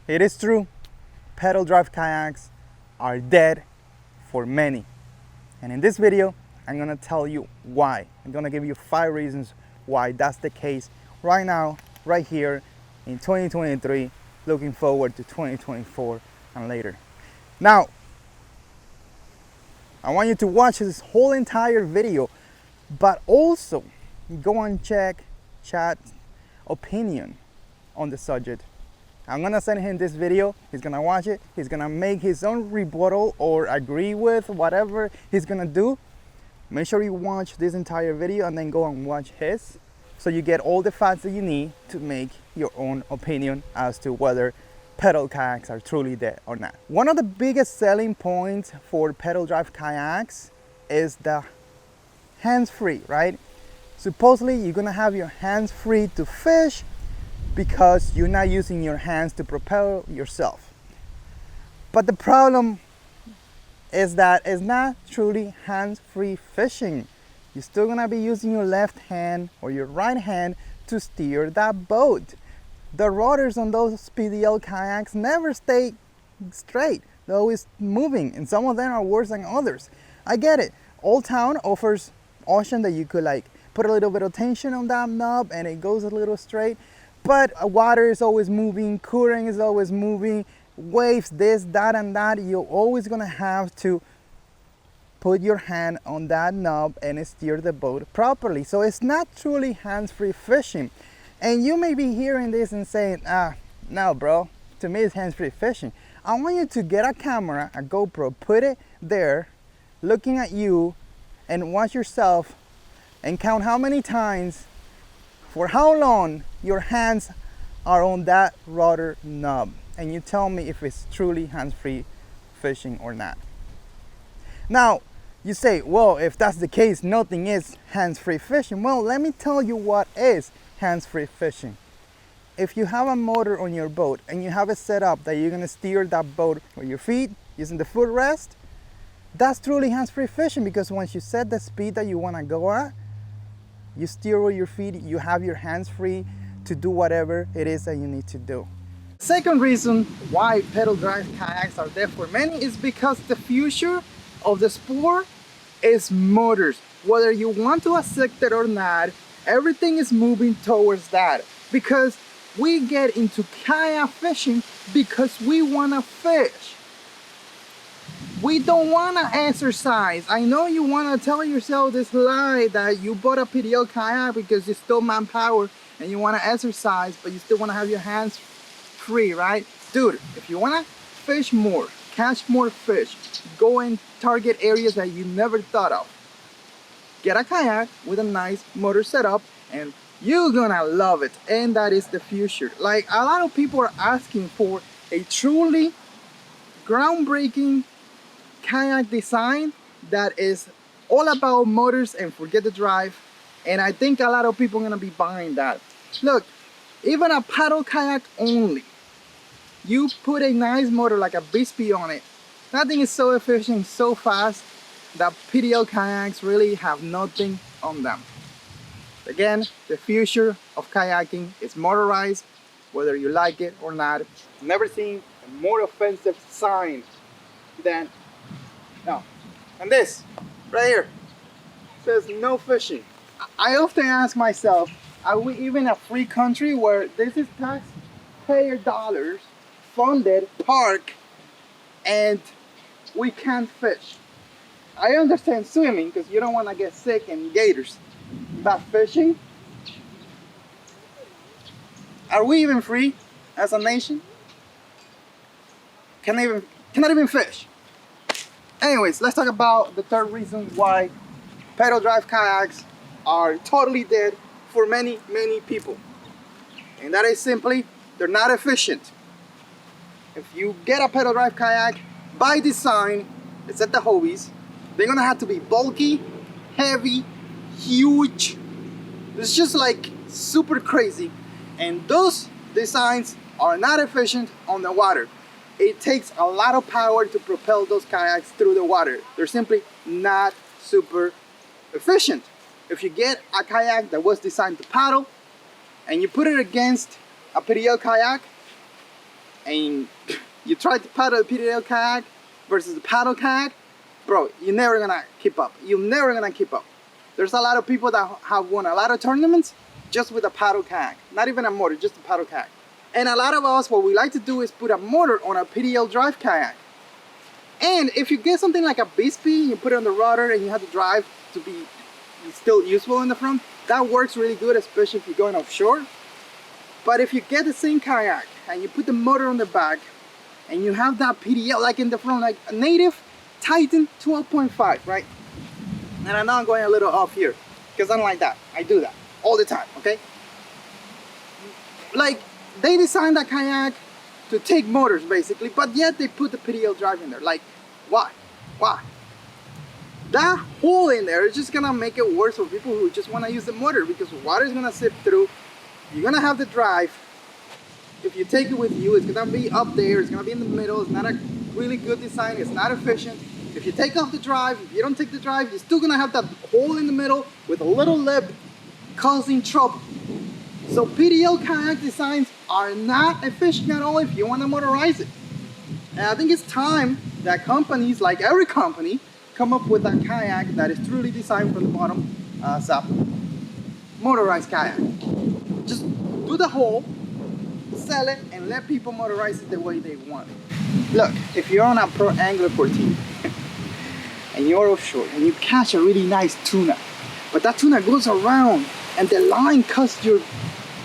It is true, pedal drive kayaks are dead for many. And in this video, I'm gonna tell you why. I'm gonna give you 5 reasons why that's the case right now, right here in 2023, looking forward to 2024 and later. Now, I want you to watch this whole entire video, but also go and check chat's opinion on the subject. I'm gonna send him this video, he's gonna watch it, he's gonna make his own rebuttal or agree with whatever he's gonna do. Make sure you watch this entire video and then go and watch his, so you get all the facts that you need to make your own opinion as to whether pedal kayaks are truly dead or not. One of the biggest selling points for pedal drive kayaks is the hands-free, right? Supposedly you're gonna have your hands free to fish because you're not using your hands to propel yourself. But the problem is that it's not truly hands-free fishing. You're still gonna be using your left hand or your right hand to steer that boat. The rotors on those PDL kayaks never stay straight. They're always moving, and some of them are worse than others. I get it. Old Town offers option that you could like put a little bit of tension on that knob and it goes a little straight. But water is always moving, current is always moving, waves, this, that, and that. You're always gonna have to put your hand on that knob and steer the boat properly. So it's not truly hands-free fishing. And you may be hearing this and saying, no bro, to me it's hands-free fishing. I want you to get a camera, a GoPro, put it there, looking at you, and watch yourself and count how many times, for how long your hands are on that rudder knob, and you tell me if it's truly hands-free fishing or not. Now, you say, well, if that's the case, nothing is hands-free fishing. Well, let me tell you what is hands-free fishing. If you have a motor on your boat and you have it set up that you're gonna steer that boat with your feet, using the footrest, that's truly hands-free fishing, because once you set the speed that you wanna go at, you steer with your feet, you have your hands free to do whatever it is that you need to do. Second reason why pedal drive kayaks are dead for many is because the future of the sport is motors. Whether you want to accept it or not, everything is moving towards that, because we get into kayak fishing because we want to fish. We don't want to exercise. I know you want to tell yourself this lie that you bought a PDL kayak because you still manpower and you want to exercise, but you still want to have your hands free, right? Dude, if you want to fish more, catch more fish, go and target areas that you never thought of, get a kayak with a nice motor setup and you're gonna love it. And that is the future. Like, a lot of people are asking for a truly groundbreaking kayak design that is all about motors and forget the drive, and I think a lot of people are gonna be buying that. Look, even a paddle kayak only, you put a nice motor like a Bixpy on it, that thing is so efficient, so fast, that PDL kayaks really have nothing on them. Again, the future of kayaking is motorized, whether you like it or not. I've never seen a more offensive sign than no. And this right here says no fishing. I often ask myself, are we even a free country where this is taxpayer dollars funded park and we can't fish? I understand swimming because you don't want to get sick and gators, but fishing? Are we even free as a nation? Cannot even fish. Anyways, let's talk about the third reason why pedal drive kayaks are totally dead for many people. And that is simply, they're not efficient. If you get a pedal drive kayak, by design, except the Hobies, they're gonna have to be bulky, heavy, huge. It's just like super crazy. And those designs are not efficient on the water. It takes a lot of power to propel those kayaks through the water. They're simply not super efficient. If you get a kayak that was designed to paddle and you put it against a PDL kayak and you try to paddle a PDL kayak versus the paddle kayak, bro, you're never gonna keep up. You're never gonna keep up. There's a lot of people that have won a lot of tournaments just with a paddle kayak. Not even a motor, just a paddle kayak. And a lot of us, what we like to do is put a motor on a PDL drive kayak. And if you get something like a Bixpy, you put it on the rudder and you have to drive to be still useful in the front, that works really good, especially if you're going offshore. But if you get the same kayak and you put the motor on the back and you have that PDL like in the front, like a native Titan 12.5, right? And I know I'm going a little off here because I'm like that. I do that all the time, okay? Like, they designed that kayak to take motors basically, but yet they put the PDL drive in there. Like, why? Why? That hole in there is just gonna make it worse for people who just want to use the motor, because water is gonna seep through. You're gonna have the drive. If you take it with you, it's gonna be up there, it's gonna be in the middle. It's not a really good design, it's not efficient. If you take off the drive, if you don't take the drive, you're still gonna have that hole in the middle with a little lip causing trouble. So PDL kayak designs are not efficient at all if you want to motorize it. And I think it's time that companies, like every company, come up with a kayak that is truly designed from the bottom as a motorized kayak. Just do the hole, sell it, and let people motorize it the way they want. Look, if you're on a pro angler for team and you're offshore and you catch a really nice tuna, but that tuna goes around and the line cuts your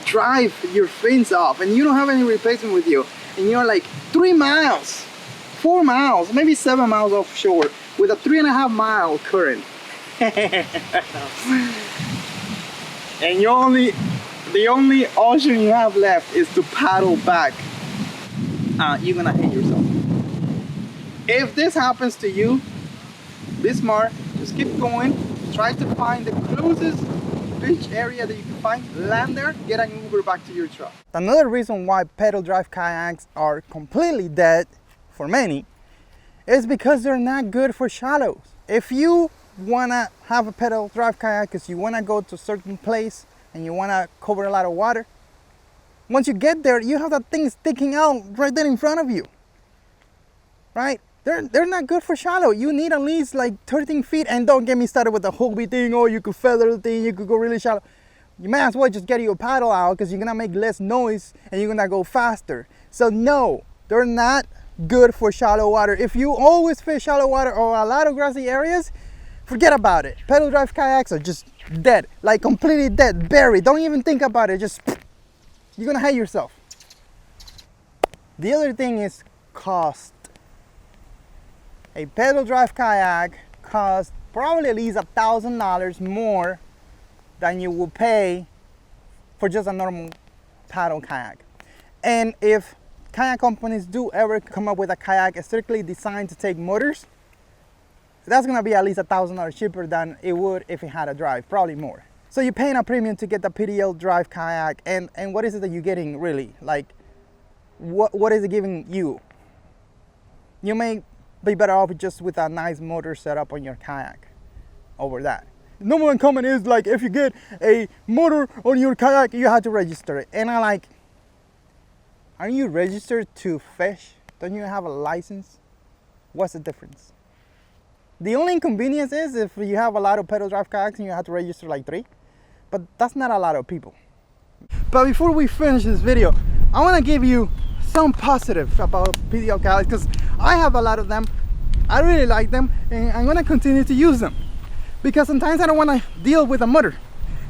drive, your fins off, and you don't have any replacement with you, and you're like 3 miles, 4 miles, maybe 7 miles offshore with a 3.5 mile current. And the only option you have left is to paddle back. You're gonna hate yourself. If this happens to you, be smart, just keep going, try to find the closest beach area that you can find, land there, get an Uber back to your truck. Another reason why pedal drive kayaks are completely dead for many is because they're not good for shallows. If you wanna have a pedal drive kayak because you wanna go to a certain place and you wanna cover a lot of water, once you get there, you have that thing sticking out right there in front of you, right? They're not good for shallow. You need at least like 13 feet, and don't get me started with the Hobie thing, or you could feather the thing, you could go really shallow. You may as well just get your paddle out because you're gonna make less noise and you're gonna go faster. So no, they're not good for shallow water. If you always fish shallow water or a lot of grassy areas, forget about it. Pedal drive kayaks are just dead, like completely dead, buried. Don't even think about it, just, you're gonna hate yourself. The other thing is cost. A pedal drive kayak costs probably at least $1,000 more than you will pay for just a normal paddle kayak. And if kayak companies do ever come up with a kayak strictly designed to take motors, that's gonna be at least $1,000 cheaper than it would if it had a drive, probably more. So you're paying a premium to get the PDL drive kayak, and what is it that you're getting really? Like, what is it giving you? You may be better off just with a nice motor setup on your kayak over that. The number one comment is like, if you get a motor on your kayak, you have to register it. And I'm like, aren't you registered to fish? Don't you have a license? What's the difference? The only inconvenience is if you have a lot of pedal drive kayaks and you have to register like 3, but that's not a lot of people. But before we finish this video, I want to give you some positive about PDL kayaks because I have a lot of them. I really like them, and I'm going to continue to use them because sometimes I don't want to deal with a motor.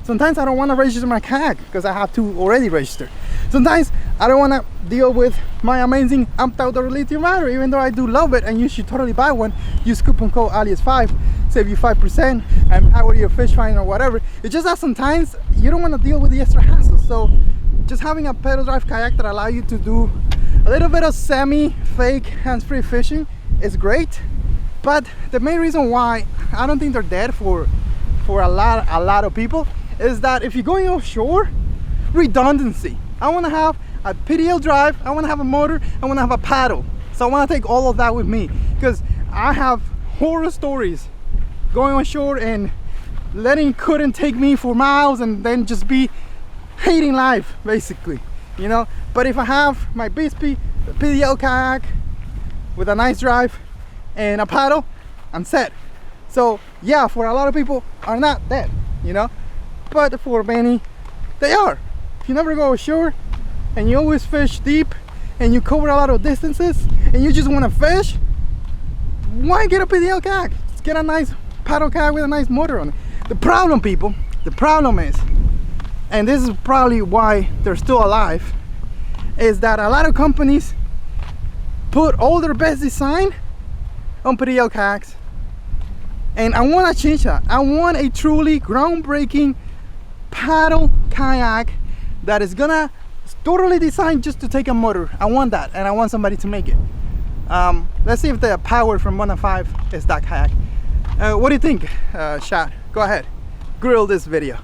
Sometimes I don't want to register my kayak because I have to already register. Sometimes I don't want to deal with my amazing amped outdoor lithium battery, even though I do love it, and you should totally buy one. Use coupon code Aliex5, save you 5% and power your fish finder or whatever. It's just that sometimes you don't want to deal with the extra hassle. So just having a pedal drive kayak that allows you to do a little bit of semi-fake hands-free fishing is great. But the main reason why I don't think they're dead for a lot of people is that if you're going offshore, redundancy. I want to have a PDL drive, I want to have a motor, I want to have a paddle. So I want to take all of that with me because I have horror stories going ashore and letting couldn't take me for miles and then just be hating life basically, you know. But if I have my Bixpy the PDL kayak with a nice drive and a paddle, I'm set. So yeah, for a lot of people are not that, you know, but for many they are. If you never go ashore and you always fish deep and you cover a lot of distances and you just want to fish, why get a PDL kayak? Just get a nice paddle kayak with a nice motor on it. The problem, people, the problem is, and this is probably why they're still alive, is that a lot of companies put all their best design on PDL kayaks, and I want to change that. I want a truly groundbreaking paddle kayak that is gonna totally designed just to take a motor. I want that, and I want somebody to make it. Let's see if the power from 105 is that kayak. What do you think, Shad? Go ahead, grill this video.